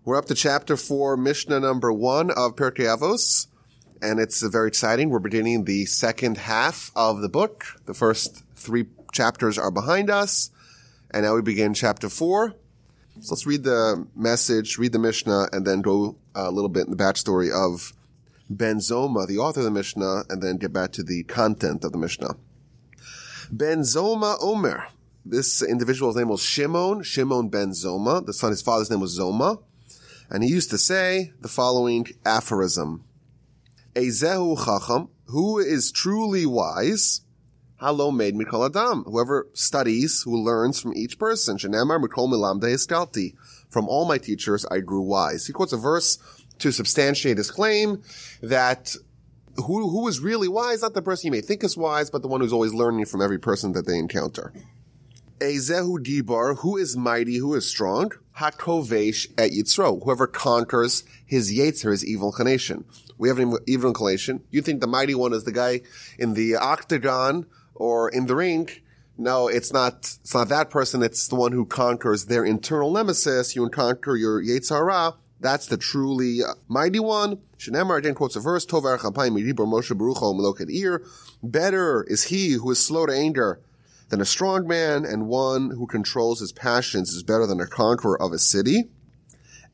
We're up to chapter 4, Mishnah number 1 of Pirkei Avos, and it's very exciting. We're beginning the second half of the book. The first 3 chapters are behind us, and now we begin chapter 4. So let's read the message, read the Mishnah, and then go a little bit in the backstory of Ben Zoma, the author of the Mishnah, and then get back to the content of the Mishnah. Ben Zoma Omer. This individual's name was Shimon ben Zoma. His father's name was Zoma. And he used to say the following aphorism. Ezehu chacham, who is truly wise, halo made mikol adam, whoever studies, who learns from each person. Shenemar mikol milamdei eskalti, from all my teachers I grew wise. He quotes a verse to substantiate his claim that who is really wise, not the person you may think is wise, but the one who's always learning from every person that they encounter. Ezehu dibar, who is mighty, who is strong, hakovesh et yitzro, whoever conquers his yetzer, his evil inclination. We have an evil inclination. You think the mighty one is the guy in the octagon or in the ring. No, it's not that person. It's the one who conquers their internal nemesis. You conquer your yetzer hara. That's the truly mighty one. Shenemar again quotes a verse, Tov erech apayim midibur Moshe Barucho meloked ir. Better is he who is slow to anger than a strong man, and one who controls his passions is better than a conqueror of a city.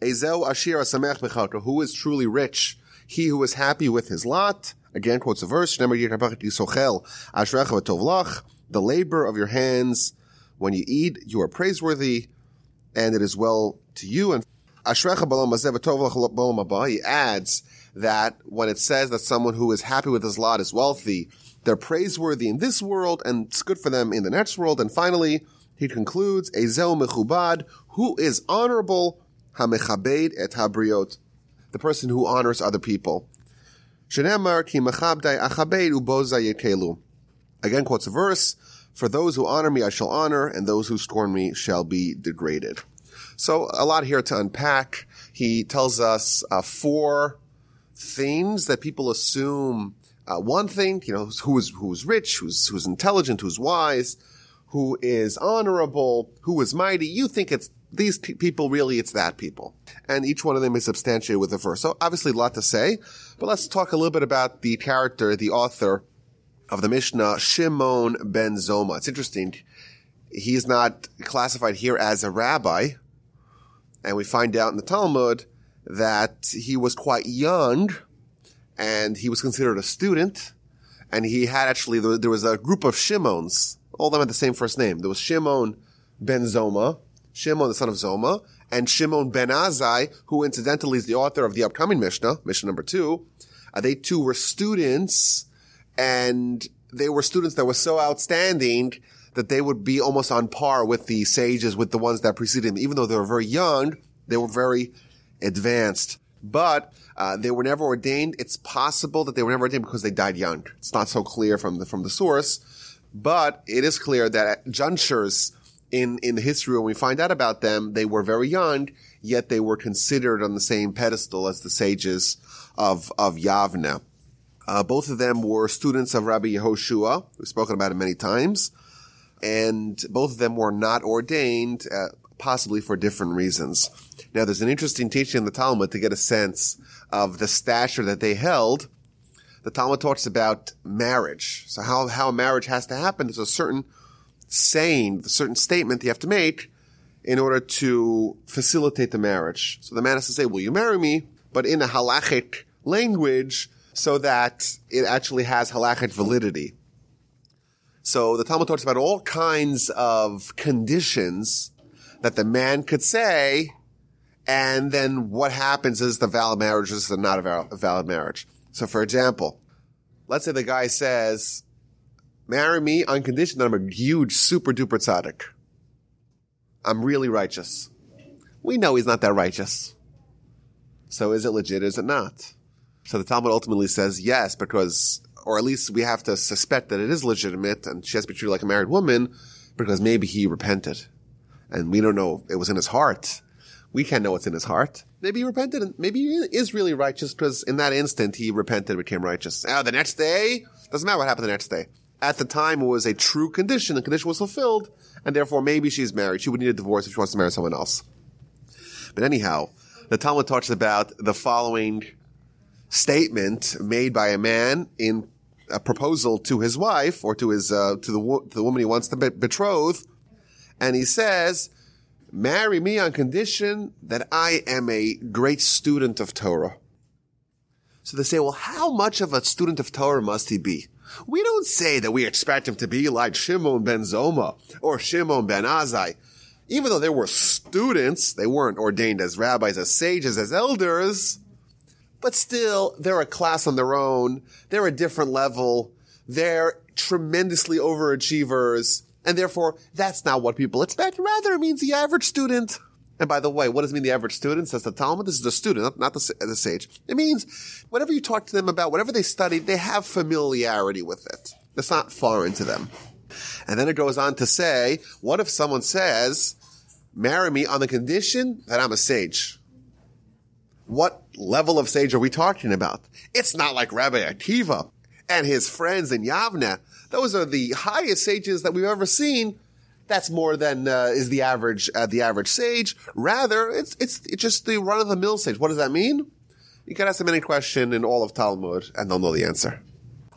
Ezeu ashir asamech b'chalko, who is truly rich, he who is happy with his lot. Again quotes a verse, Shenemar yikapach yisochel ashrecha v'tov lach. The labor of your hands, when you eat, you are praiseworthy, and it is well to you. And Ashrecha b'olam hazeh v'tov lach b'olam haba. He adds that when it says that someone who is happy with his lot is wealthy, they're praiseworthy in this world, and it's good for them in the next world. And finally, he concludes, Ezeu mechubad, who is honorable, hamechabed et habriot, the person who honors other people. Shenemar ki mechabdai achabed ubozai yekelu. Again quotes a verse, for those who honor me I shall honor, and those who scorn me shall be degraded. So a lot here to unpack. He tells us 4 things that people assume. One thing, who's rich, who's intelligent, who's wise, who is honorable, who is mighty. You think it's these people, really it's that people. And each one of them is substantiated with a verse. So obviously a lot to say, but let's talk a little bit about the character, the author of the Mishnah, Shimon ben Zoma. It's interesting. He's not classified here as a rabbi. And we find out in the Talmud that he was quite young, and he was considered a student, and he had actually, there was a group of Shimons, all of them had the same first name. There was Shimon ben Zoma, Shimon the son of Zoma, and Shimon ben Azai, who incidentally is the author of the upcoming Mishnah, Mishnah number 2. They two were students, and they were students that were so outstanding that they would be almost on par with the sages, with the ones that preceded them. Even though they were very young, they were very advanced. But they were never ordained. It's possible that they were never ordained because they died young. It's not so clear from the source, but it is clear that at junctures in the history when we find out about them, they were very young, yet they were considered on the same pedestal as the sages of Yavne. Both of them were students of Rabbi Yehoshua. We've spoken about it many times, and both of them were not ordained, possibly for different reasons. Now, there's an interesting teaching in the Talmud to get a sense of the stature that they held. The Talmud talks about marriage. So how a marriage has to happen. There's a certain saying, a certain statement you have to make in order to facilitate the marriage. So the man has to say, will you marry me? But in a halachic language so that it actually has halachic validity. So the Talmud talks about all kinds of conditions that the man could say, and then what happens is the valid marriage is not a valid marriage. So for example, let's say the guy says, marry me on condition that I'm a huge, super duper tzaddik. I'm really righteous. We know he's not that righteous. So is it legit? Is it not? So the Talmud ultimately says yes, because, or at least we have to suspect that it is legitimate and she has to be treated like a married woman because maybe he repented. And we don't know, it was in his heart. We can't know what's in his heart. Maybe he repented, and maybe he is really righteous because in that instant he repented and became righteous. The next day, doesn't matter what happened the next day. At the time it was a true condition, the condition was fulfilled, and therefore maybe she's married. She would need a divorce if she wants to marry someone else. But anyhow, the Talmud talks about the following statement made by a man in a proposal to his wife or to his to the woman he wants to betroth, and he says, "Marry me on condition that I am a great student of Torah." So they say, well, how much of a student of Torah must he be? We don't say that we expect him to be like Shimon ben Zoma or Shimon ben Azai. Even though they were students, they weren't ordained as rabbis, as sages, as elders. But still, they're a class on their own. They're a different level. They're tremendously overachievers. And therefore, that's not what people expect. Rather, it means the average student. And by the way, what does it mean the average student? Says the Talmud. This is the student, not the sage. It means whatever you talk to them about, whatever they studied, they have familiarity with it. It's not foreign to them. And then it goes on to say, what if someone says, marry me on the condition that I'm a sage? What level of sage are we talking about? It's not like Rabbi Akiva and his friends in Yavne. Those are the highest sages that we've ever seen. That's more than is the average sage. Rather, it's just the run-of-the-mill sage. What does that mean? You can ask them any question in all of Talmud, and they'll know the answer.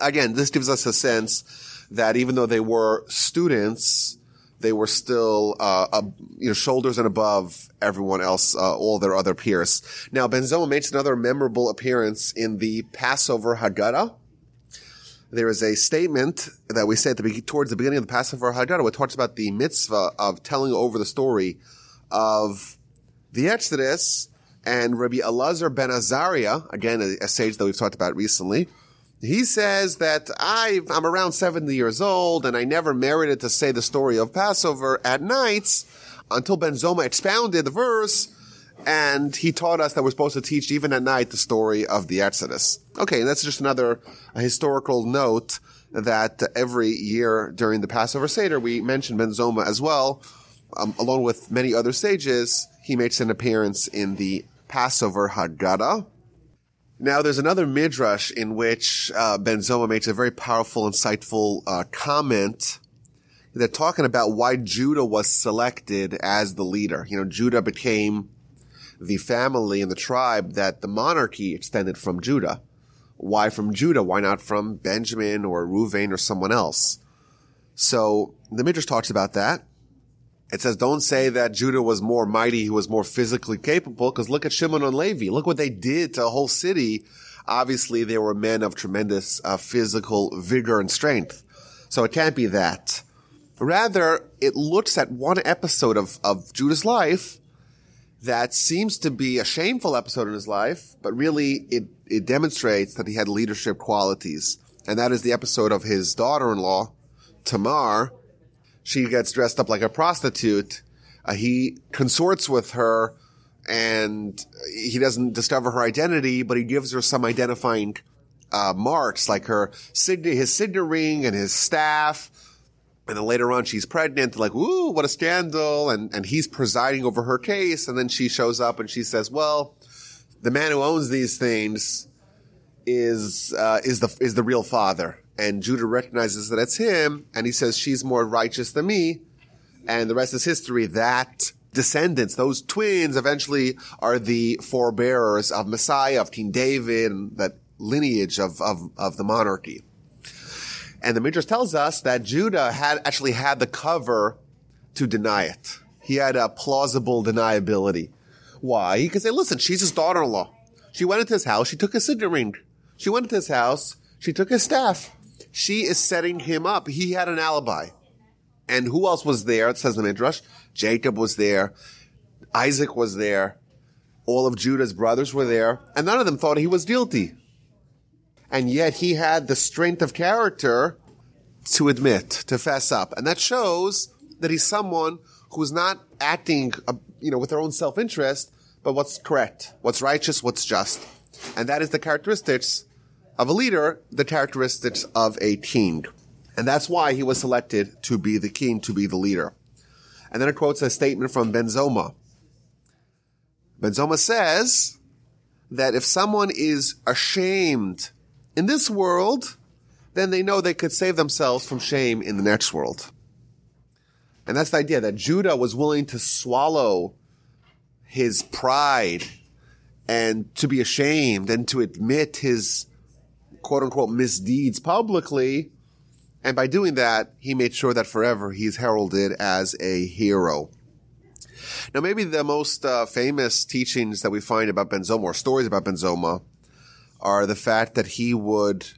Again, this gives us a sense that even though they were students, they were still shoulders and above everyone else, all their other peers. Now, Ben Zoma makes another memorable appearance in the Passover Haggadah. There is a statement that we say towards the beginning of the Passover Haggadah, which talks about the mitzvah of telling over the story of the Exodus. And Rabbi Elazar ben Azariah, again, a sage that we've talked about recently, he says that I'm around 70 years old and I never merited to say the story of Passover at nights until Ben Zoma expounded the verse, and he taught us that we're supposed to teach even at night the story of the Exodus. Okay, that's just another historical note that every year during the Passover Seder, we mention Ben Zoma as well. Along with many other sages, he makes an appearance in the Passover Haggadah. Now, there's another midrash in which Ben Zoma makes a very powerful, insightful comment. They're talking about why Judah was selected as the leader. You know, Judah became the family and the tribe that the monarchy extended from Judah. Why from Judah? Why not from Benjamin or Reuven or someone else? So the Midrash talks about that. It says, don't say that Judah was more mighty, he was more physically capable, because look at Shimon and Levi. Look what they did to a whole city. Obviously, they were men of tremendous physical vigor and strength. So it can't be that. Rather, it looks at one episode of Judah's life that seems to be a shameful episode in his life, but really it demonstrates that he had leadership qualities. And that is the episode of his daughter-in-law, Tamar. She gets dressed up like a prostitute. He consorts with her, and he doesn't discover her identity, but he gives her some identifying marks, like his signet ring and his staff. And then later on, she's pregnant, like, ooh, what a scandal. And he's presiding over her case. And then she shows up and she says, well, the man who owns these things is the real father. And Judah recognizes that it's him. And he says, she's more righteous than me. And the rest is history. That descendants, those twins, eventually are the forebearers of Messiah, of King David, and that lineage of the monarchy. And the Midrash tells us that Judah had the cover to deny it. He had a plausible deniability. Why? He could say, listen, she's his daughter-in-law. She went into his house. She took his signet ring. She went into his house. She took his staff. She is setting him up. He had an alibi. And who else was there? It says in the Midrash. Jacob was there. Isaac was there. All of Judah's brothers were there. And none of them thought he was guilty. And yet he had the strength of character to admit, to fess up. And that shows that he's someone who's not acting, with their own self-interest, but what's correct, what's righteous, what's just. And that is the characteristics of a leader, the characteristics of a king. And that's why he was selected to be the king, to be the leader. And then it quotes a statement from Ben Zoma. Ben Zoma says that if someone is ashamed in this world, then they know they could save themselves from shame in the next world. And that's the idea, that Judah was willing to swallow his pride and to be ashamed and to admit his quote-unquote misdeeds publicly. And by doing that, he made sure that forever he's heralded as a hero. Now, maybe the most famous teachings that we find about Ben Zoma, or stories about Ben Zoma, are the fact that he was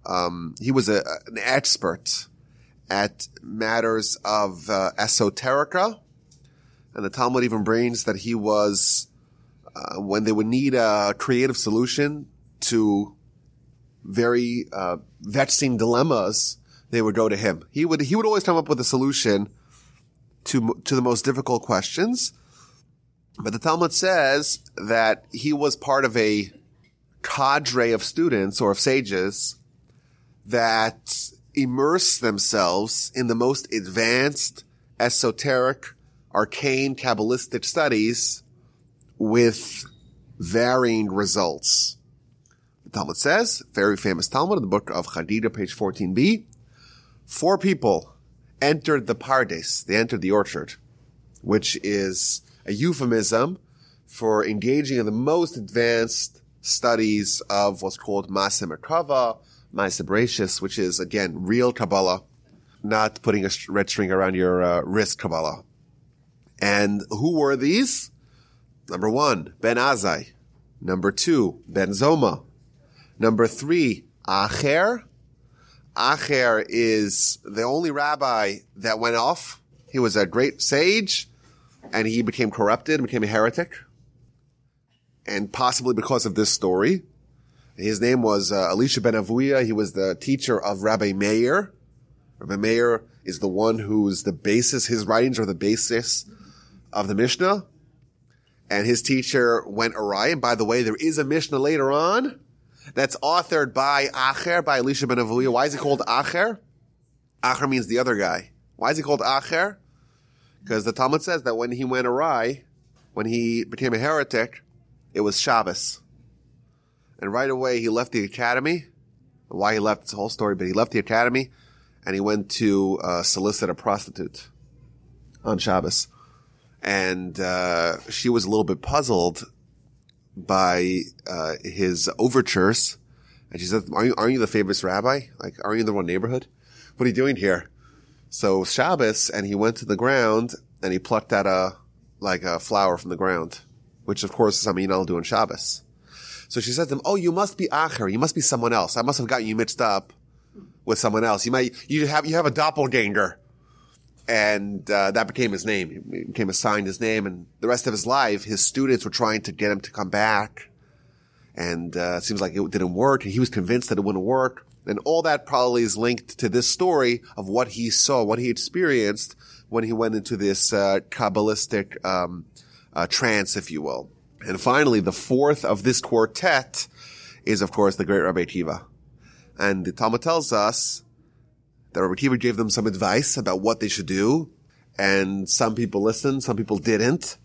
an expert at matters of esoterica. And the Talmud even brings that he was, when they would need a creative solution to very vexing dilemmas, they would go to him. He would always come up with a solution to the most difficult questions. But the Talmud says that he was part of a cadre of students or of sages that immerse themselves in the most advanced, esoteric, arcane, Kabbalistic studies with varying results. The Talmud says, very famous Talmud in the book of Chadida, page 14b, 4 people entered the Pardes, they entered the orchard, which is a euphemism for engaging in the most advanced studies of what's called Maaseh Merkava, Maaseh Bereshis, which is, again, real Kabbalah, not putting a red string around your wrist Kabbalah. And who were these? Number 1, Ben Azai. Number 2, Ben Zoma. Number 3, Acher. Acher is the only rabbi that went off. He was a great sage, and he became corrupted, became a heretic. And possibly because of this story. His name was Elisha ben Avuya. He was the teacher of Rabbi Meir. Rabbi Meir is the one who's the basis, his writings are the basis of the Mishnah. And his teacher went awry. And by the way, there is a Mishnah later on that's authored by Acher, by Elisha ben Avuya. Why is he called Acher? Acher means the other guy. Why is he called Acher? Because the Talmud says that when he went awry, when he became a heretic, it was Shabbos. And right away he left the academy. Why he left, it's a whole story, but he left the academy and he went to solicit a prostitute on Shabbos. And she was a little bit puzzled by his overtures. And she said, aren't you the famous rabbi? Like, aren't you in the one neighborhood? What are you doing here? So Shabbos, and he went to the ground and he plucked out a flower from the ground, which of course is something you don't do on Shabbos. So she said to him, oh, you must be Acher. You must be someone else. I must have gotten you mixed up with someone else. You have a doppelganger. And that became his name. He became assigned his name, and the rest of his life, his students were trying to get him to come back. And it seems like it didn't work, and he was convinced that it wouldn't work. And all that probably is linked to this story of what he saw, what he experienced when he went into this Kabbalistic trance, if you will. And finally, the fourth of this quartet is, of course, the great Rabbi Akiva. And the Talmud tells us that Rabbi Akiva gave them some advice about what they should do. And some people listened, some people didn't.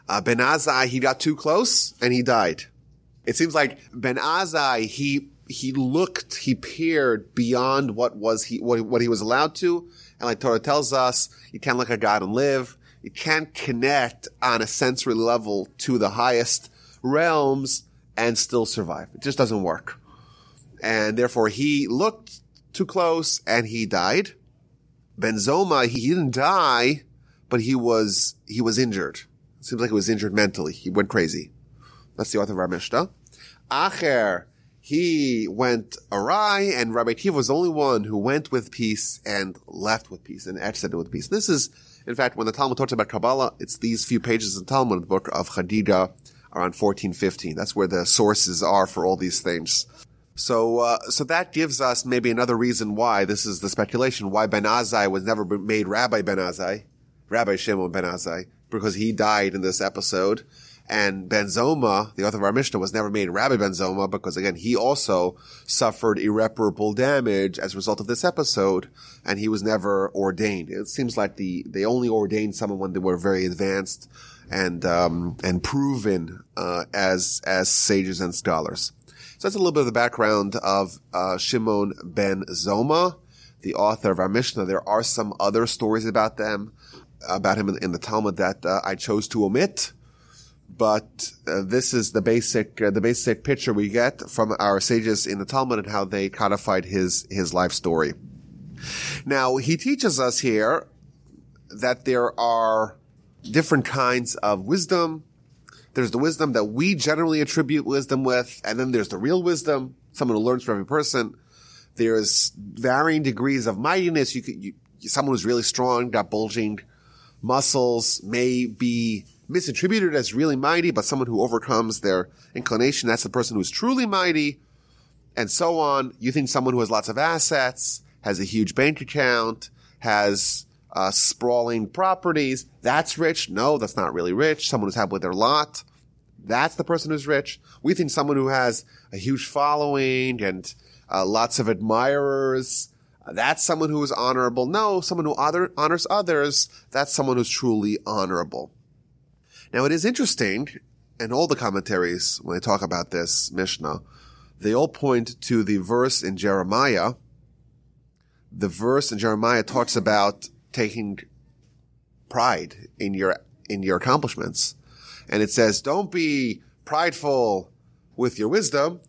Ben Azai, he got too close and he died. It seems like Ben Azai, he peered beyond what he was allowed to. And like Torah tells us, you can't look at God and live. You can't connect on a sensory level to the highest realms and still survive. It just doesn't work. And therefore he looked too close and he died. Ben Zoma, he didn't die, but he was injured. It seems like he was injured mentally. He went crazy. That's the author of our Mishnah. Acher, he went awry, and Rabbi Akiva was the only one who went with peace and left with peace and exited with peace. This is, in fact, when the Talmud talks about Kabbalah, it's these few pages in the Talmud, in the book of Chadida, around 1415. That's where the sources are for all these things. So that gives us maybe another reason why, this is the speculation, why Ben Azai was never made Rabbi Ben Azai, Rabbi Shimon Ben Azai, because he died in this episode. And Ben Zoma, the author of our Mishnah, was never made Rabbi Ben Zoma because, again, he also suffered irreparable damage as a result of this episode, and he was never ordained. It seems like they only ordained someone when they were very advanced and proven as sages and scholars. So that's a little bit of the background of Shimon ben Zoma, the author of our Mishnah. There are some other stories about him in the Talmud that I chose to omit. But this is the basic picture we get from our sages in the Talmud and how they codified his life story. Now, he teaches us here that there are different kinds of wisdom. There's the wisdom that we generally attribute wisdom with, and then there's the real wisdom, someone who learns from every person. There's varying degrees of mightiness. Someone who's really strong, got bulging muscles, may be misattributed as really mighty, but someone who overcomes their inclination, that's the person who's truly mighty, and so on. You think someone who has lots of assets, has a huge bank account, has sprawling properties, that's rich. No, that's not really rich. Someone who's happy with their lot, that's the person who's rich. We think someone who has a huge following and lots of admirers, that's someone who is honorable. No, someone who honors others, that's someone who's truly honorable. Now, it is interesting, and all the commentaries, when they talk about this Mishnah, they all point to the verse in Jeremiah. The verse in Jeremiah talks about taking pride in your accomplishments. And it says, don't be prideful with your wisdom.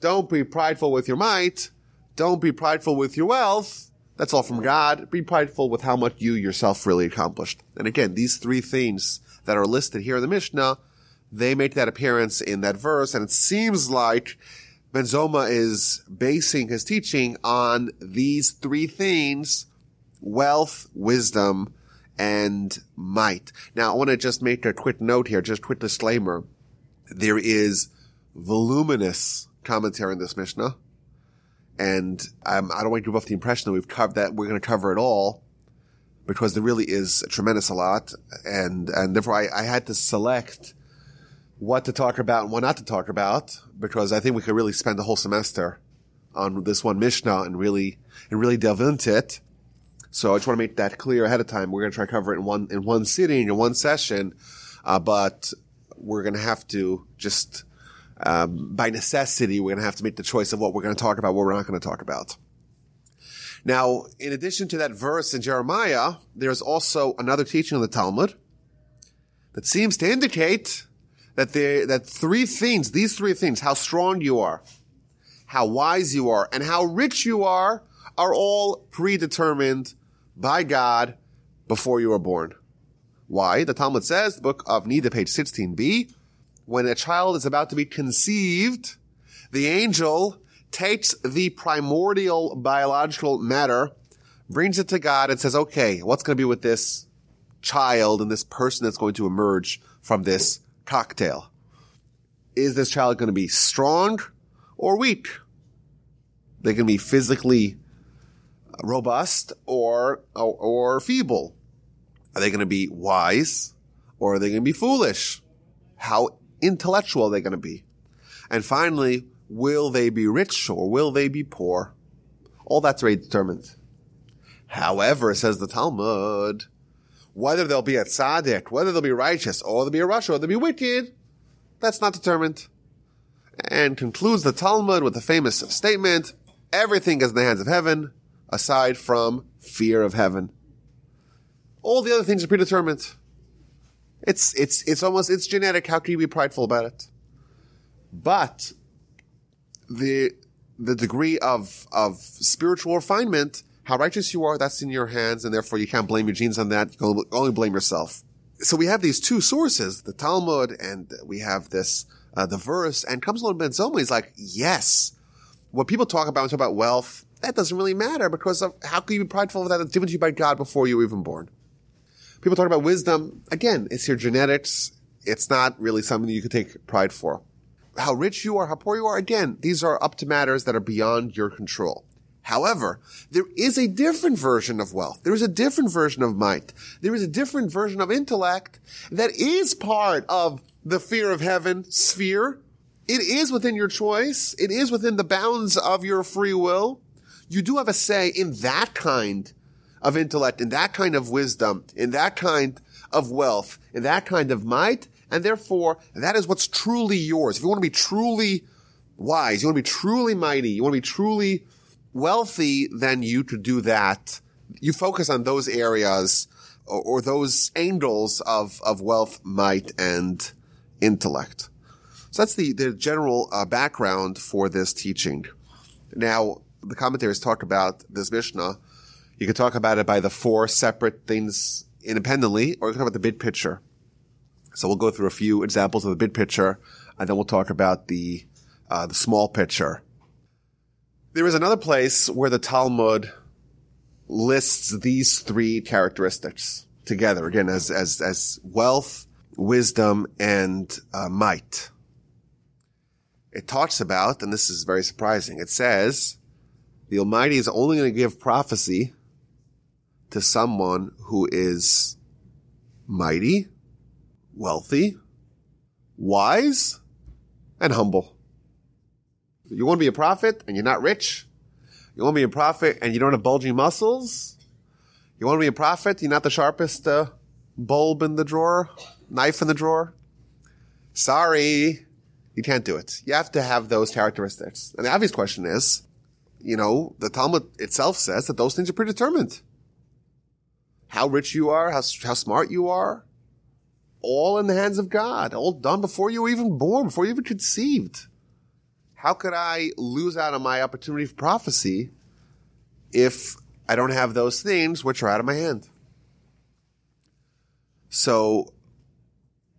Don't be prideful with your might. Don't be prideful with your wealth. That's all from God. Be prideful with how much you yourself really accomplished. And again, these three things that are listed here in the Mishnah, they make that appearance in that verse. And it seems like Ben Zoma is basing his teaching on these three things: wealth, wisdom, and might. Now, I want to just make a quick note here, just a quick disclaimer. There is voluminous commentary in this Mishnah, and I don't want to give off the impression that we're going to cover it all, because there really is a tremendous lot, and therefore I had to select what to talk about and what not to talk about, because I think we could really spend the whole semester on this one Mishnah and really delve into it. So I just want to make that clear ahead of time. We're going to try to cover it in one sitting, in one session, but we're going to have to just, by necessity, we're going to have to make the choice of what we're going to talk about, what we're not going to talk about. Now, in addition to that verse in Jeremiah, there's also another teaching of the Talmud that seems to indicate that these three things, how strong you are, how wise you are, and how rich you are all predetermined by God before you were born. Why? The Talmud says, the book of Nida, page 16b, when a child is about to be conceived, the angel takes the primordial biological matter, brings it to God, and says, okay, what's going to be with this child and this person that's going to emerge from this cocktail? Is this child going to be strong or weak? They're going to be physically robust or feeble? Are they going to be wise or are they going to be foolish? How intellectual are they going to be? And finally, will they be rich or will they be poor? All that's already determined. However, says the Talmud, whether they'll be a tzaddik, whether they'll be righteous, or they'll be a rasha, or they'll be wicked, that's not determined. And concludes the Talmud with the famous statement, everything is in the hands of heaven, aside from fear of heaven. All the other things are predetermined. It's genetic. How can you be prideful about it? But the degree of spiritual refinement, how righteous you are, that's in your hands, and therefore you can't blame your genes on that. You can only blame yourself. So we have these two sources, the Talmud, and we have this, the verse, and comes along Ben Zoma, he's like, yes, what people talk about wealth, that doesn't really matter, because of how can you be prideful of that? It's given to you by God before you were even born. People talk about wisdom, again, it's your genetics. It's not really something you could take pride for. How rich you are, how poor you are, again, these are up to matters that are beyond your control. However, there is a different version of wealth. There is a different version of might. There is a different version of intellect that is part of the fear of heaven sphere. It is within your choice. It is within the bounds of your free will. You do have a say in that kind of intellect, in that kind of wisdom, in that kind of wealth, in that kind of might, and therefore, that is what's truly yours. If you want to be truly wise, you want to be truly mighty, you want to be truly wealthy, then you could do that. You focus on those areas or those angles of wealth, might, and intellect. So that's the general background for this teaching. Now, the commentaries talk about this Mishnah. You can talk about it by the four separate things independently, or you can talk about the big picture. So we'll go through a few examples of the big picture, and then we'll talk about the small picture. There is another place where the Talmud lists these three characteristics together, again, as wealth, wisdom, and might. It talks about, and this is very surprising, it says, the Almighty is only going to give prophecy to someone who is mighty, wealthy, wise, and humble. You want to be a prophet and you're not rich? You want to be a prophet and you don't have bulging muscles? You want to be a prophet, you're not the sharpest bulb in the drawer, knife in the drawer? Sorry, you can't do it. You have to have those characteristics. And the obvious question is, the Talmud itself says that those things are predetermined. How rich you are, how smart you are, all in the hands of God, all done before you were even born, before you even conceived. How could I lose out on my opportunity for prophecy if I don't have those things which are out of my hand? So,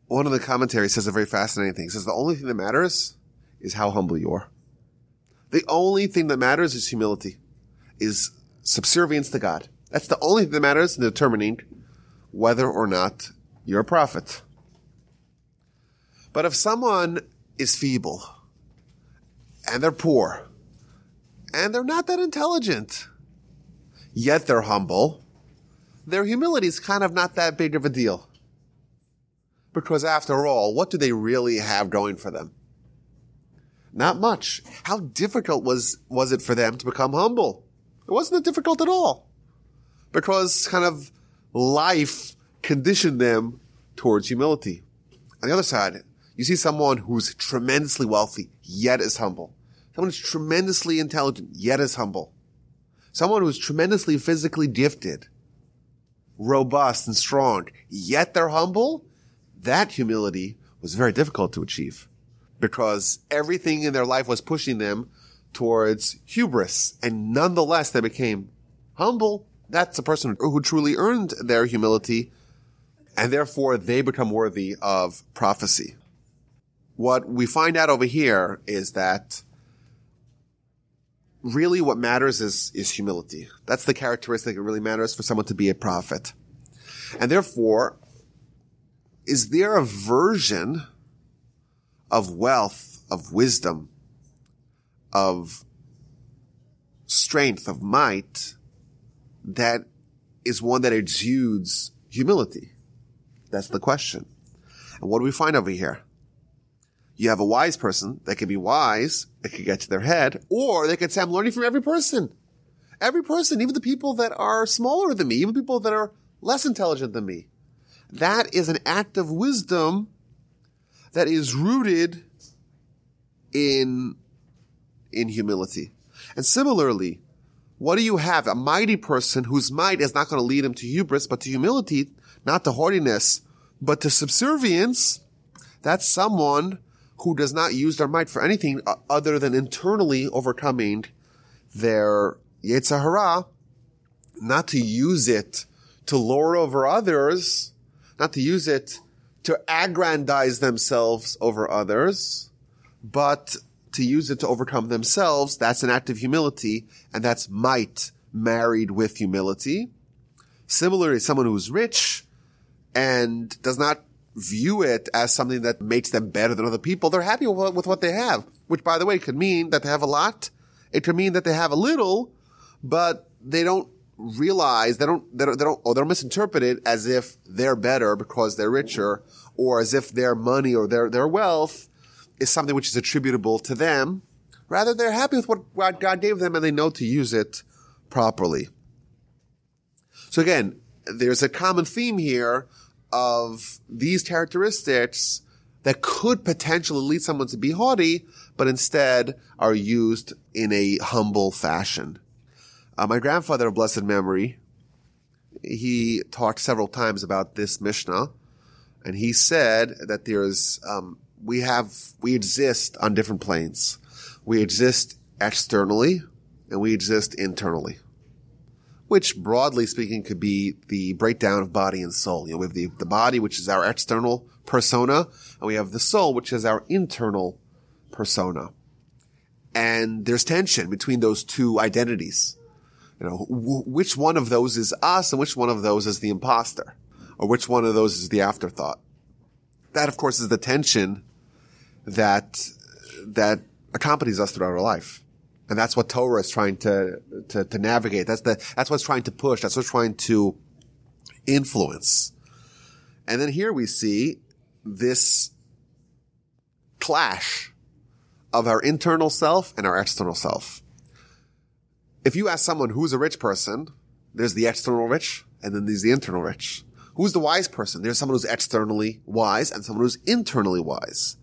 one of the commentaries says a very fascinating thing. It says the only thing that matters is how humble you are. The only thing that matters is humility, is subservience to God. That's the only thing that matters in determining whether or not you're a prophet. But if someone is feeble, and they're poor, and they're not that intelligent, yet they're humble, their humility is kind of not that big of a deal. Because after all, what do they really have going for them? Not much. How difficult was it for them to become humble? It wasn't that difficult at all. Because kind of life conditioned them towards humility. On the other side, you see someone who's tremendously wealthy, yet is humble. Someone who's tremendously intelligent, yet is humble. Someone who's tremendously physically gifted, robust and strong, yet they're humble. That humility was very difficult to achieve because everything in their life was pushing them towards hubris, and nonetheless they became humble. That's a person who truly earned their humility, and therefore they become worthy of prophecy. What we find out over here is that really what matters is humility. That's the characteristic that really matters for someone to be a prophet. And therefore, is there a version of wealth, of wisdom, of strength, of might, that is one that exudes humility? That's the question. And what do we find over here? You have a wise person that can be wise, it could get to their head, or they could say, I'm learning from every person. Every person, even the people that are smaller than me, even people that are less intelligent than me. That is an act of wisdom that is rooted in humility. And similarly, what do you have? A mighty person whose might is not going to lead him to hubris, but to humility, not to haughtiness, but to subservience. That's someone who does not use their might for anything other than internally overcoming their Yetzer Hara, not to use it to lord over others, not to use it to aggrandize themselves over others, but to use it to overcome themselves. That's an act of humility, and that's might married with humility. Similarly, someone who's rich and does not view it as something that makes them better than other people. They're happy with what they have, which, by the way, could mean that they have a lot. It could mean that they have a little, but they don't realize, they don't misinterpret it as if they're better because they're richer, or as if their money or their wealth is something which is attributable to them. Rather, they're happy with what God gave them, and they know to use it properly. So again, there's a common theme here of these characteristics that could potentially lead someone to be haughty, but instead are used in a humble fashion. My grandfather of blessed memory, he talked several times about this Mishnah, And he said that we exist on different planes. We exist externally and we exist internally, which broadly speaking could be the breakdown of body and soul. We have the body, which is our external persona, and we have the soul, which is our internal persona. And there's tension between those two identities. Which one of those is us and which one of those is the imposter, or which one of those is the afterthought. That, of course, is the tension that accompanies us throughout our life. And that's what Torah is trying to navigate. That's what's trying to push. That's what's trying to influence. And then here we see this clash of our internal self and our external self. If you ask someone who's a rich person, there's the external rich, and then there's the internal rich. Who's the wise person? There's someone who's externally wise and someone who's internally wise.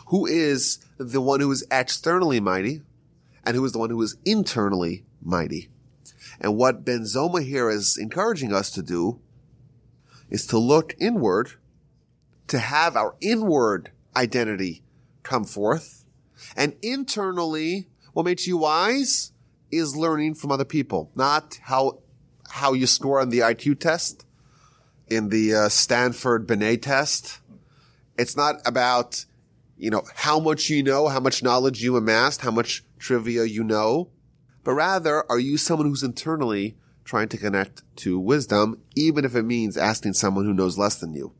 Who is the one who is externally mighty, and who is the one who is internally mighty? And what Ben Zoma here is encouraging us to do is to look inward, to have our inward identity come forth, and internally, what makes you wise is learning from other people, not how you score on the IQ test, in the Stanford Binet test. It's not about, how much you know, how much knowledge you amassed, how much trivia you know, but rather, are you someone who's internally trying to connect to wisdom, even if it means asking someone who knows less than you?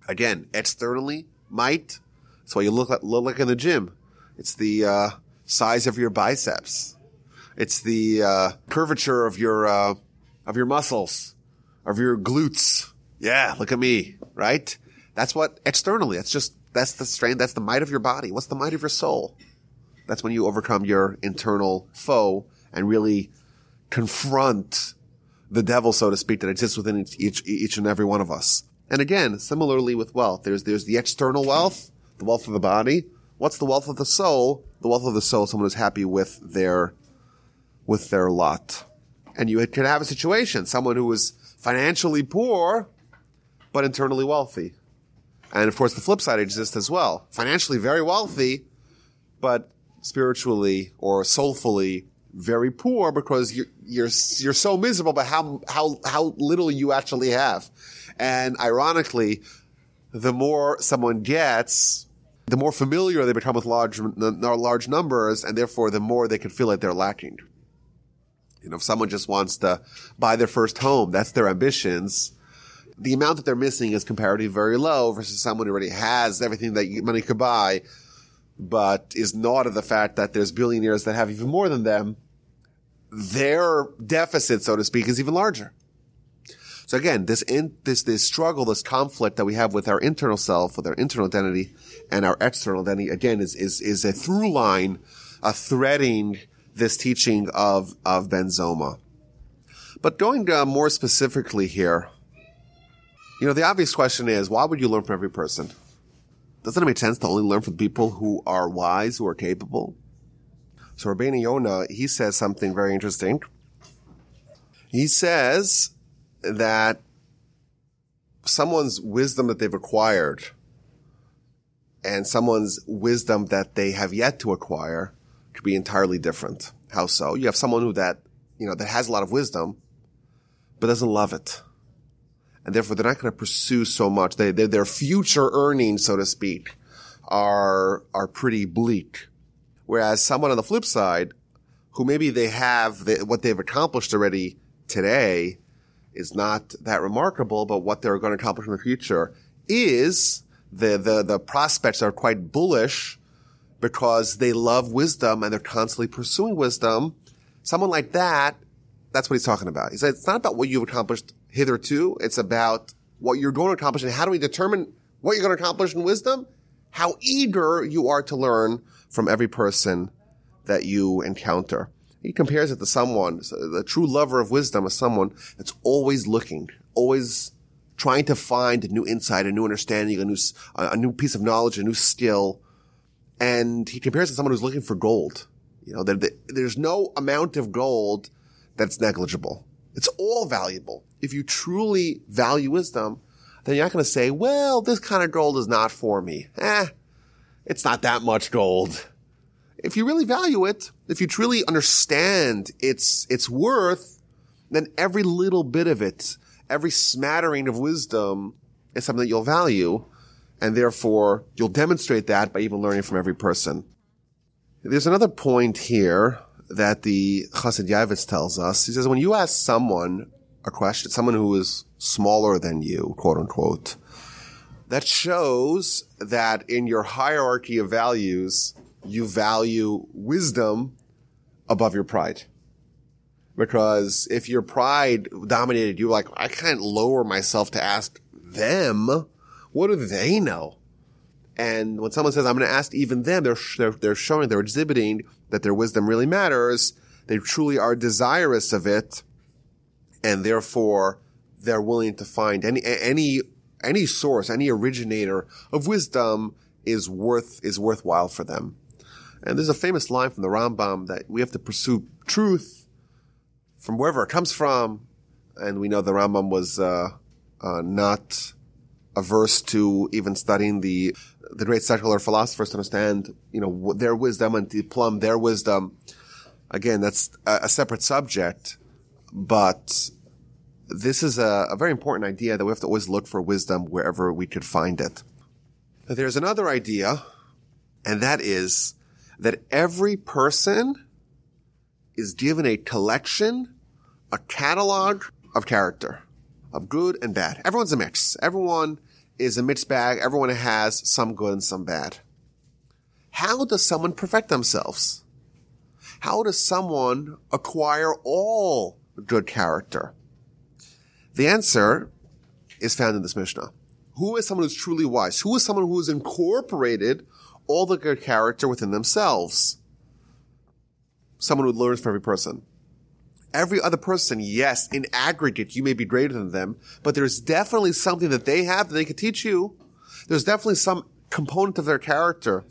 Again, externally, might. That's why you look like in the gym. It's the size of your biceps. It's the curvature of your muscles, of your glutes. Yeah, look at me, right? That's what externally. That's the strength. That's the might of your body. What's the might of your soul? That's when you overcome your internal foe and really confront the devil, so to speak, that exists within each and every one of us. And again, similarly with wealth, there's the external wealth, the wealth of the body. What's the wealth of the soul? The wealth of the soul is someone who's happy with their lot. And you can have a situation, someone who is financially poor, but internally wealthy. And of course, the flip side exists as well. Financially very wealthy, but spiritually or soulfully very poor because you're so miserable by how little you actually have. And ironically, the more someone gets, the more familiar they become with large numbers, and therefore the more they can feel like they're lacking. If someone just wants to buy their first home, that's their ambitions. The amount that they're missing is comparatively very low versus someone who already has everything that money could buy, but is gnawed of the fact that there's billionaires that have even more than them. Their deficit, so to speak, is even larger. So again, this struggle, this conflict that we have with our internal self, with our internal identity and our external identity, again, is a through line, a threading this teaching of Ben Zoma. But going more specifically here, the obvious question is, why would you learn from every person? Doesn't it make sense to only learn from people who are wise, who are capable? So Rabbeinu Yonah, he says something very interesting. He says that someone's wisdom that they've acquired and someone's wisdom that they have yet to acquire could be entirely different. How so? You have someone that has a lot of wisdom, but doesn't love it. And therefore they're not going to pursue so much. Their future earnings, so to speak, are pretty bleak. Whereas someone on the flip side, who maybe they have what they've accomplished already today is not that remarkable, but what they're going to accomplish in the future is the prospects are quite bullish because they love wisdom and they're constantly pursuing wisdom. Someone like that, that's what he's talking about. He said it's not about what you've accomplished hitherto. It's about what you're going to accomplish. And how do we determine what you're going to accomplish in wisdom? How eager you are to learn from every person that you encounter. He compares it to someone, the true lover of wisdom is someone that's always looking, always trying to find a new insight, a new understanding, a new piece of knowledge, a new skill. And he compares it to someone who's looking for gold. There's no amount of gold that's negligible. It's all valuable. If you truly value wisdom, then you're not going to say, well, this kind of gold is not for me. It's not that much gold. If you really value it, if you truly understand its worth, then every little bit of it, every smattering of wisdom is something that you'll value, and therefore you'll demonstrate that by even learning from every person. There's another point here that the Chassid Yavitz tells us. He says, when you ask someone a question, someone who is smaller than you, quote unquote, that shows that in your hierarchy of values, you value wisdom above your pride. Because if your pride dominated you, like, I can't lower myself to ask them. What do they know? And when someone says, I'm going to ask even them, they're showing, they're exhibiting that their wisdom really matters. They truly are desirous of it. And therefore, they're willing to find any source, any originator of wisdom is worthwhile for them. And there's a famous line from the Rambam that we have to pursue truth from wherever it comes from. And we know the Rambam was not averse to even studying the great secular philosophers to understand, their wisdom and to plumb their wisdom. Again, that's a separate subject, but this is a very important idea that we have to always look for wisdom wherever we could find it. There's another idea, and that is that every person is given a collection, a catalog of character, of good and bad. Everyone's a mix. Everyone is a mixed bag. Everyone has some good and some bad. How does someone perfect themselves? How does someone acquire all good character? The answer is found in this Mishnah. Who is someone who's truly wise? Who is someone who has incorporated all the good character within themselves? Someone who learns from every person. Every other person, yes, in aggregate, you may be greater than them, but there's definitely something that they have that they could teach you. There's definitely some component of their character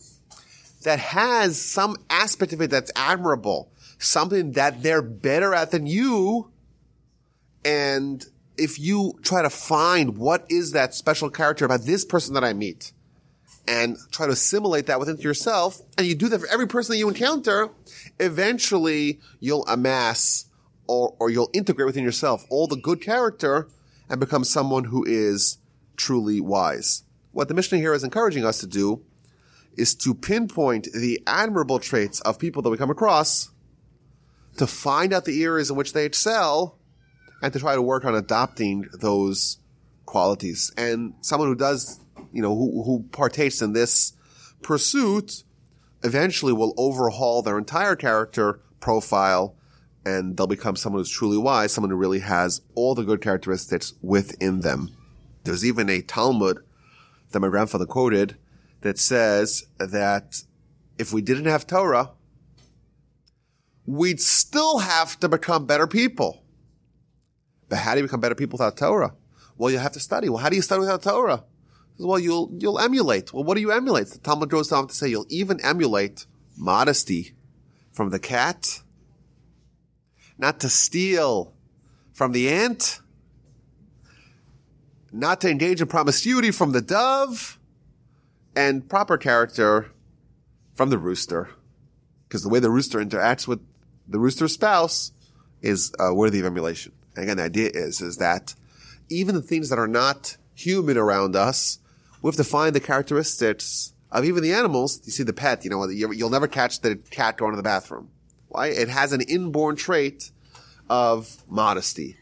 that has some aspect of it that's admirable, something that they're better at than you. And if you try to find what is that special character about this person that I meet and try to assimilate that within yourself, and you do that for every person that you encounter, eventually you'll amass or you'll integrate within yourself all the good character and become someone who is truly wise. What the Mishnah here is encouraging us to do is to pinpoint the admirable traits of people that we come across, to find out the areas in which they excel, and to try to work on adopting those qualities. And someone who does, who partakes in this pursuit eventually will overhaul their entire character profile, and they'll become someone who's truly wise, someone who really has all the good characteristics within them. There's even a Talmud that my grandfather quoted that says that if we didn't have Torah, we'd still have to become better people. But how do you become better people without Torah? Well, you have to study. Well, how do you study without Torah? Well, you'll emulate. Well, what do you emulate? The Talmud goes on to say you'll even emulate modesty from the cat, not to steal from the ant, not to engage in promiscuity from the dove, and proper character from the rooster. Because the way the rooster interacts with the rooster's spouse is worthy of emulation. And again, the idea is that even the things that are not human around us, we have to find the characteristics of even the animals. You see the pet, you'll never catch the cat going to the bathroom. Why? It has an inborn trait of modesty.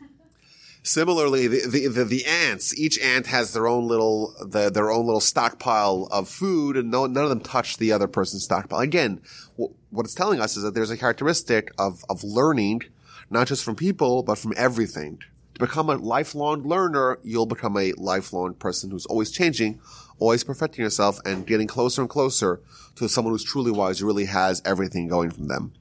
Similarly, the ants, each ant has their own little stockpile of food, and none of them touch the other person's stockpile. Again, what it's telling us is that there's a characteristic of learning, not just from people, but from everything. To become a lifelong learner, you'll become a lifelong person who's always changing, always perfecting yourself, and getting closer and closer to someone who's truly wise, who really has everything going from them.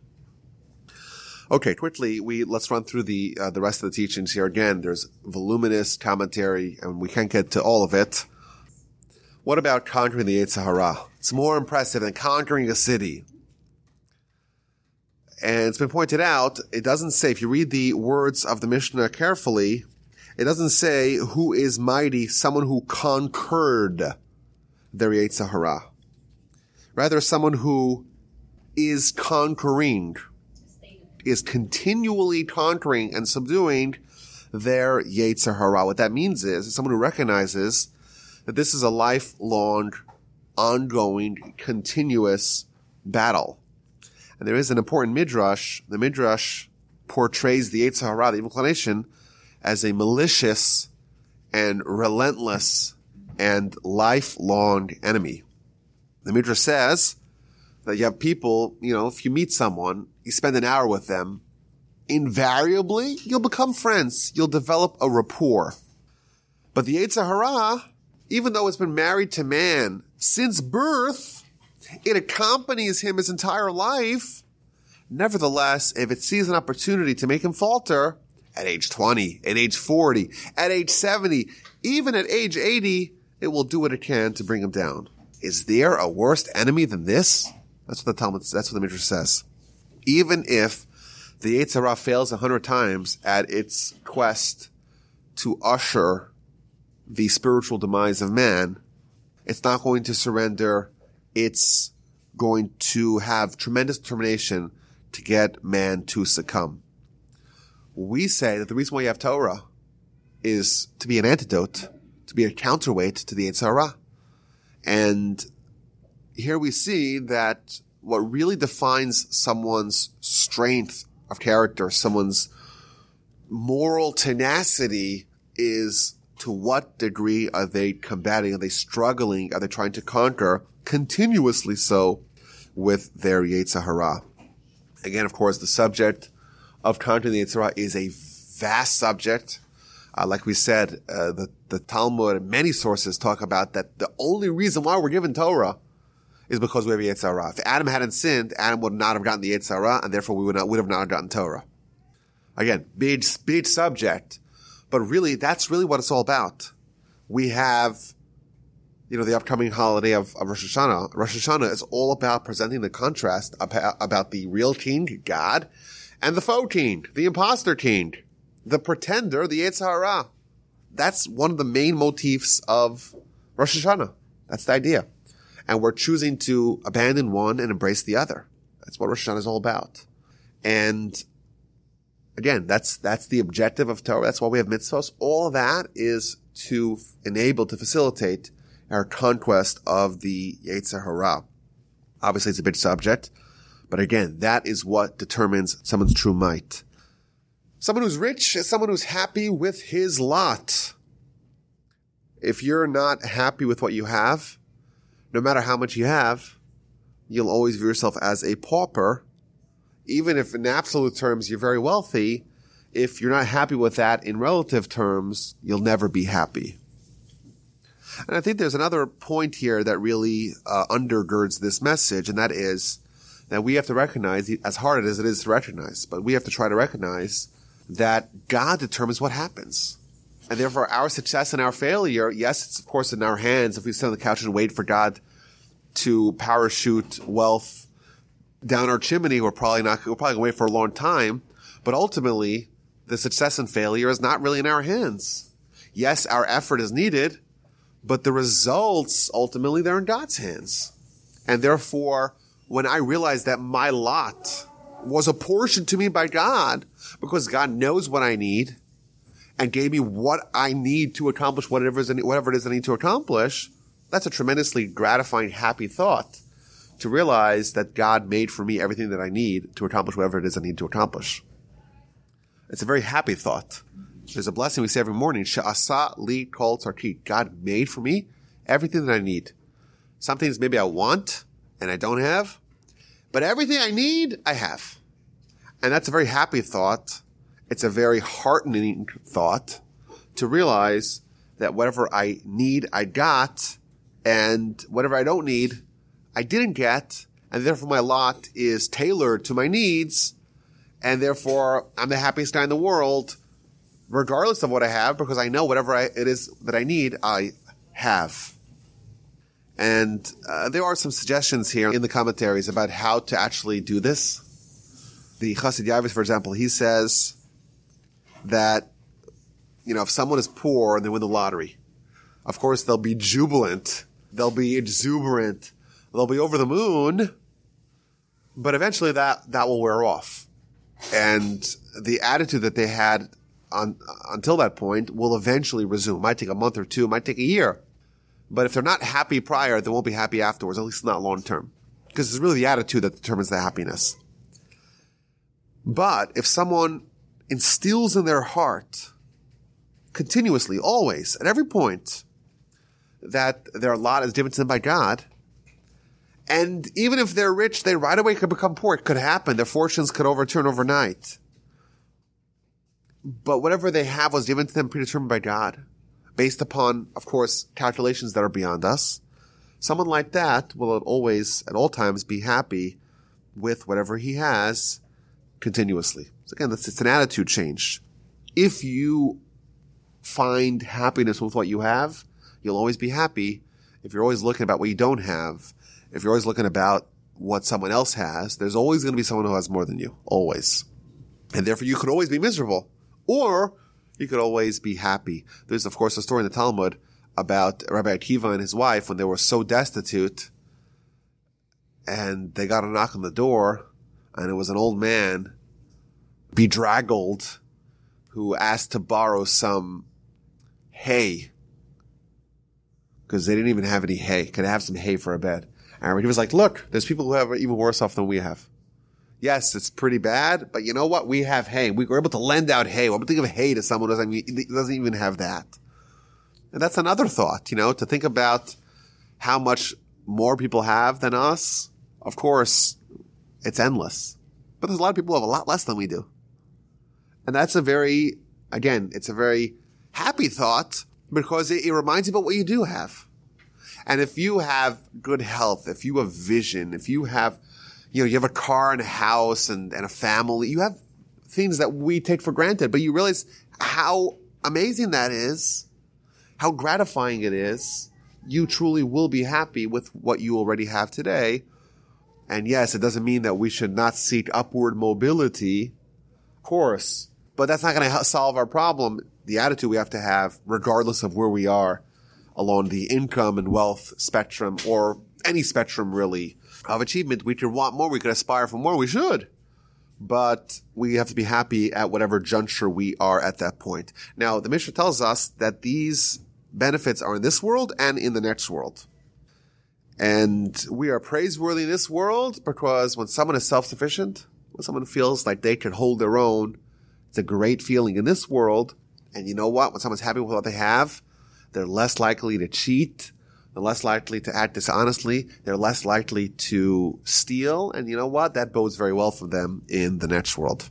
Okay, quickly, let's run through the rest of the teachings here. Again, there's voluminous commentary, and we can't get to all of it. What about conquering the Yetzer Hara? It's more impressive than conquering a city. And it's been pointed out, it doesn't say, if you read the words of the Mishnah carefully, It doesn't say who is mighty, someone who conquered their Yetzer Hara. Rather, someone who is conquering, is continually conquering and subduing their Yetzer Hara. What that means is someone who recognizes that this is a lifelong, ongoing, continuous battle. And there is an important midrash. The midrash portrays the Yetzer Hara, the evil inclination, as a malicious and relentless and lifelong enemy. The midrash says that you have people, if you meet someone, you spend an hour with them, invariably, you'll become friends. You'll develop a rapport. But the Yetzer Hara, even though it's been married to man since birth, it accompanies him his entire life. Nevertheless, if it sees an opportunity to make him falter at age 20, at age 40, at age 70, even at age 80, it will do what it can to bring him down. Is there a worse enemy than this? That's what the Midrash says. Even if the Yetzer Hara fails 100 times at its quest to usher the spiritual demise of man, it's not going to surrender. It's going to have tremendous determination to get man to succumb. We say that the reason why you have Torah is to be an antidote, to be a counterweight to the Yetzer Hara. And here we see that what really defines someone's strength of character, someone's moral tenacity, is to what degree are they combating, are they struggling, are they trying to conquer, continuously so, with their Yetzer Hara. Again, of course, the subject of conquering the Yetzer Hara is a vast subject. Like we said, the Talmud and many sources talk about that the only reason why we're given Torah is because we have Yetzer Hara. If Adam hadn't sinned, Adam would not have gotten the Yetzer Hara, and therefore we would have not gotten Torah. Again, big subject, but really, that's really what it's all about. We have, the upcoming holiday of Rosh Hashanah. Rosh Hashanah is all about presenting the contrast about the real king, God, and the faux king, the imposter king, the pretender, the Yetzer Hara. That's one of the main motifs of Rosh Hashanah. That's the idea. And we're choosing to abandon one and embrace the other. That's what Rosh Hashanah is all about. And again, that's the objective of Torah. That's why we have mitzvahs. All of that is to facilitate our conquest of the Yetzer Hara. Obviously, it's a big subject. But again, that is what determines someone's true might. Someone who's rich is someone who's happy with his lot. If you're not happy with what you have, no matter how much you have, you'll always view yourself as a pauper. Even if in absolute terms you're very wealthy, if you're not happy with that in relative terms, you'll never be happy. And I think there's another point here that really undergirds this message, and that is that we have to recognize, as hard as it is to recognize, but we have to try to recognize that God determines what happens. And therefore our success and our failure, yes, it's of course in our hands. If we sit on the couch and wait for God to parachute wealth down our chimney, we're probably going to wait for a long time. But ultimately, the success and failure is not really in our hands. Yes, our effort is needed, but the results, ultimately, they're in God's hands. And therefore, when I realized that my lot was apportioned to me by God, because God knows what I need and gave me what I need to accomplish whatever it is I need to accomplish, that's a tremendously gratifying, happy thought, to realize that God made for me everything that I need to accomplish whatever it is I need to accomplish. It's a very happy thought. There's a blessing we say every morning, She'asa li kol tzarki. God made for me everything that I need. Some things maybe I want and I don't have, but everything I need, I have. And that's a very happy thought. It's a very heartening thought to realize that whatever I need, I got, and whatever I don't need, I didn't get, and therefore my lot is tailored to my needs, and therefore I'm the happiest guy in the world, regardless of what I have, because I know whatever it is that I need, I have. And there are some suggestions here in the commentaries about how to actually do this. The Chassid Yavis, for example, he says that if someone is poor and they win the lottery, of course they'll be jubilant. They'll be exuberant. They'll be over the moon. But eventually that will wear off. And the attitude that they had until that point will eventually resume. It might take a month or two. It might take a year. But if they're not happy prior, they won't be happy afterwards, at least not long term. Because it's really the attitude that determines the happiness. But if someone instills in their heart continuously, always, at every point, that their lot is given to them by God, and even if they're rich, they right away could become poor. It could happen. Their fortunes could overturn overnight. But whatever they have was given to them predetermined by God, based upon, of course, calculations that are beyond us. Someone like that will always, at all times, be happy with whatever he has continuously. So again, it's an attitude change. If you find happiness with what you have, you'll always be happy. If you're always looking about what you don't have, if you're always looking about what someone else has, there's always going to be someone who has more than you. Always. And therefore you could always be miserable. Or you could always be happy. There's, of course, a story in the Talmud about Rabbi Akiva and his wife when they were so destitute and they got a knock on the door and it was an old man, bedraggled, who asked to borrow some hay because they didn't even have any hay. Could I have some hay for a bed? And he was like, look, there's people who have it even worse off than we have. Yes, it's pretty bad, but you know what? We have hay. We were able to lend out hay. We're able to give hay to someone who doesn't even have that. And that's another thought, to think about how much more people have than us. Of course, it's endless. But there's a lot of people who have a lot less than we do. And that's it's a very happy thought because it reminds you about what you do have. And if you have good health, if you have vision, if you have, you have a car and a house and a family, you have things that we take for granted, but you realize how amazing that is, how gratifying it is. You truly will be happy with what you already have today. And yes, it doesn't mean that we should not seek upward mobility, of course, but that's not going to solve our problem. The attitude we have to have, regardless of where we are along the income and wealth spectrum, or any spectrum really of achievement, we could want more, we could aspire for more, we should. But we have to be happy at whatever juncture we are at that point. Now, the Mishnah tells us that these benefits are in this world and in the next world. And we are praiseworthy in this world because when someone is self-sufficient, when someone feels like they can hold their own, it's a great feeling in this world. And you know what? When someone's happy with what they have, they're less likely to cheat. They're less likely to act dishonestly. They're less likely to steal. And you know what? That bodes very well for them in the next world.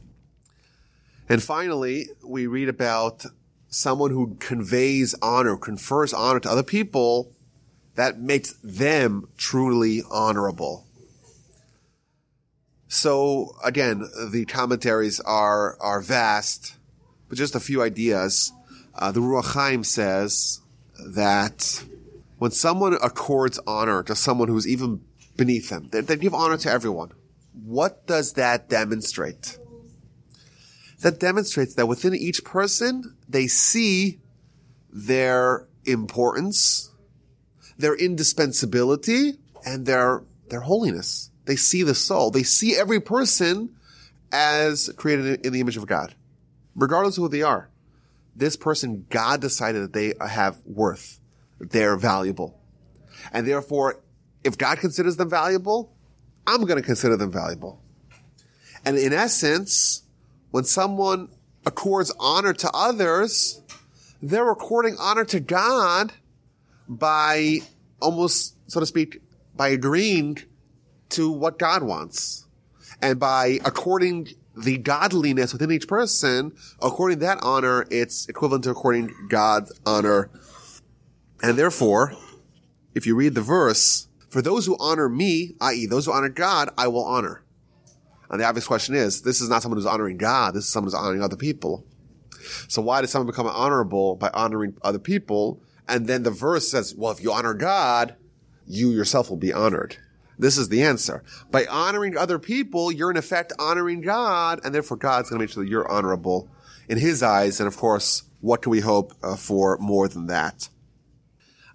And finally, we read about someone who conveys honor, confers honor to other people. That makes them truly honorable. So again, the commentaries are vast, but just a few ideas. The Ruach Chaim says that when someone accords honor to someone who's even beneath them, they give honor to everyone. What does that demonstrate? That demonstrates that within each person, they see their importance, their indispensability, and their holiness. They see the soul. They see every person as created in the image of God, regardless of who they are. This person, God decided that they have worth. They're valuable. And therefore, if God considers them valuable, I'm going to consider them valuable. And in essence, when someone accords honor to others, they're according honor to God by almost, so to speak, by agreeing to what God wants. And by according the godliness within each person, according that honor, it's equivalent to according God's honor. And therefore, if you read the verse, for those who honor me, i.e. those who honor God, I will honor. And the obvious question is, this is not someone who's honoring God, this is someone who's honoring other people. So why does someone become honorable by honoring other people? And then the verse says, well, if you honor God, you yourself will be honored. This is the answer. By honoring other people, you're in effect honoring God, and therefore God's going to make sure that you're honorable in His eyes, and of course, what can we hope for more than that?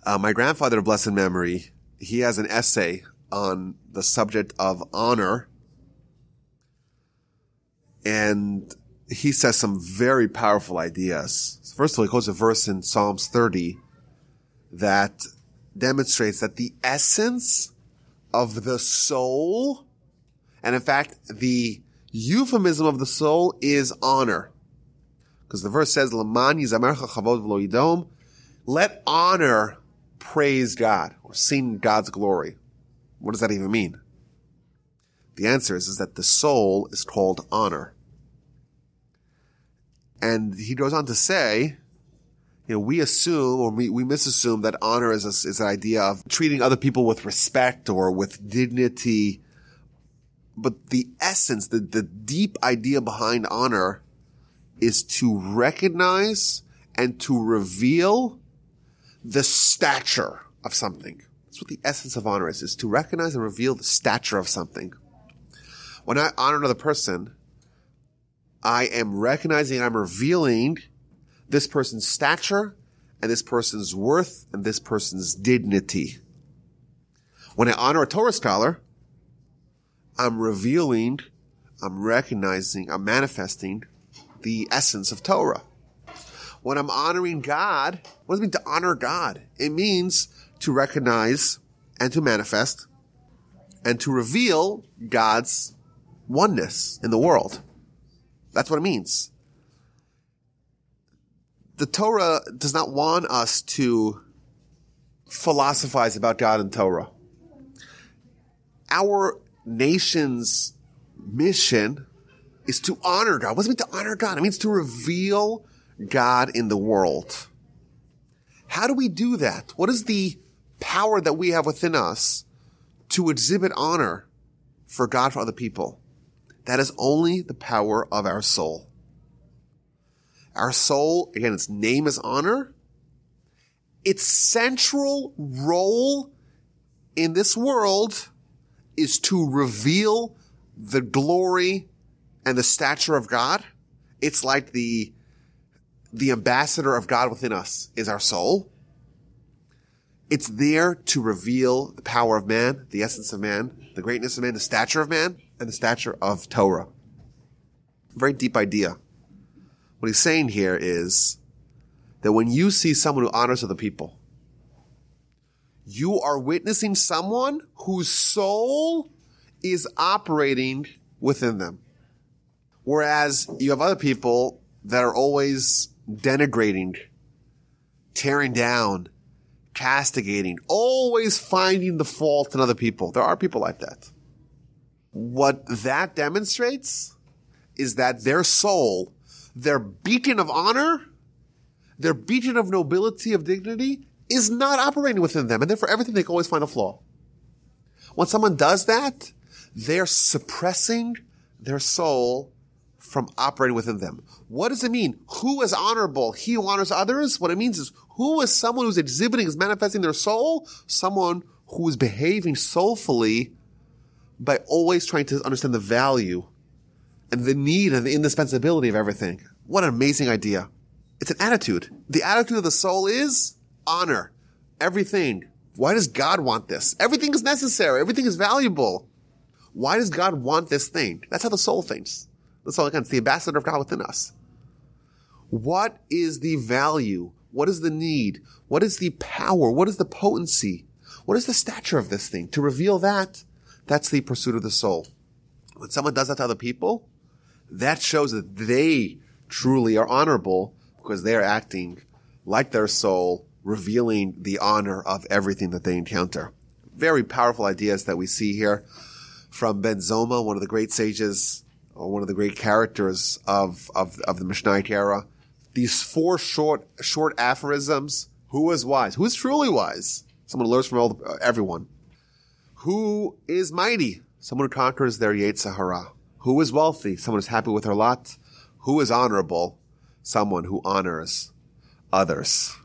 My grandfather of blessed memory, he has an essay on the subject of honor, and he says some very powerful ideas. First of all, he quotes a verse in Psalms 30 that demonstrates that the essence of the soul, and in fact, the euphemism of the soul is honor. Because the verse says, "L'man yizamercha chavod v'lo yidom," let honor praise God, or sing God's glory. What does that even mean? The answer is that the soul is called honor. And he goes on to say, we assume, or we misassume that honor is an idea of treating other people with respect or with dignity. But the essence, the deep idea behind honor is to recognize and to reveal the stature of something. That's what the essence of honor is to recognize and reveal the stature of something. When I honor another person, I am recognizing and I'm revealing this person's stature and this person's worth and this person's dignity. When I honor a Torah scholar, I'm revealing, I'm recognizing, I'm manifesting the essence of Torah. When I'm honoring God, what does it mean to honor God? It means to recognize and to manifest and to reveal God's oneness in the world. That's what it means. The Torah does not want us to philosophize about God and Torah. Our nation's mission is to honor God. What does it mean to honor God? It means to reveal God in the world. How do we do that? What is the power that we have within us to exhibit honor for God, for other people? That is only the power of our soul. Our soul, again, its name is honor. Its central role in this world is to reveal the glory and the stature of God. It's like the ambassador of God within us is our soul. It's there to reveal the power of man, the essence of man, the greatness of man, the stature of man, and the stature of Torah. Very deep idea. What he's saying here is that when you see someone who honors other people, you are witnessing someone whose soul is operating within them. Whereas you have other people that are always denigrating, tearing down, castigating, always finding the fault in other people. There are people like that. What that demonstrates is that their soul, their beacon of honor, their beacon of nobility, of dignity, is not operating within them. And therefore, everything they can always find a flaw. When someone does that, they're suppressing their soul from operating within them. What does it mean? Who is honorable? He who honors others? What it means is, who is someone who's exhibiting, is manifesting their soul? Someone who is behaving soulfully by always trying to understand the value and the need and the indispensability of everything. What an amazing idea. It's an attitude. The attitude of the soul is honor. Everything. Why does God want this? Everything is necessary. Everything is valuable. Why does God want this thing? That's how the soul thinks. The soul, again, it's the ambassador of God within us. What is the value? What is the need? What is the power? What is the potency? What is the stature of this thing? To reveal that, that's the pursuit of the soul. When someone does that to other people, that shows that they truly are honorable because they are acting like their soul, revealing the honor of everything that they encounter. Very powerful ideas that we see here from Ben Zoma, one of the great sages, or one of the great characters of the Mishnaic era. These four short aphorisms. Who is wise? Who is truly wise? Someone who learns from everyone. Who is mighty? Someone who conquers their Yetzer Hara. Who is wealthy? Someone who's happy with her lot. Who is honorable? Someone who honors others.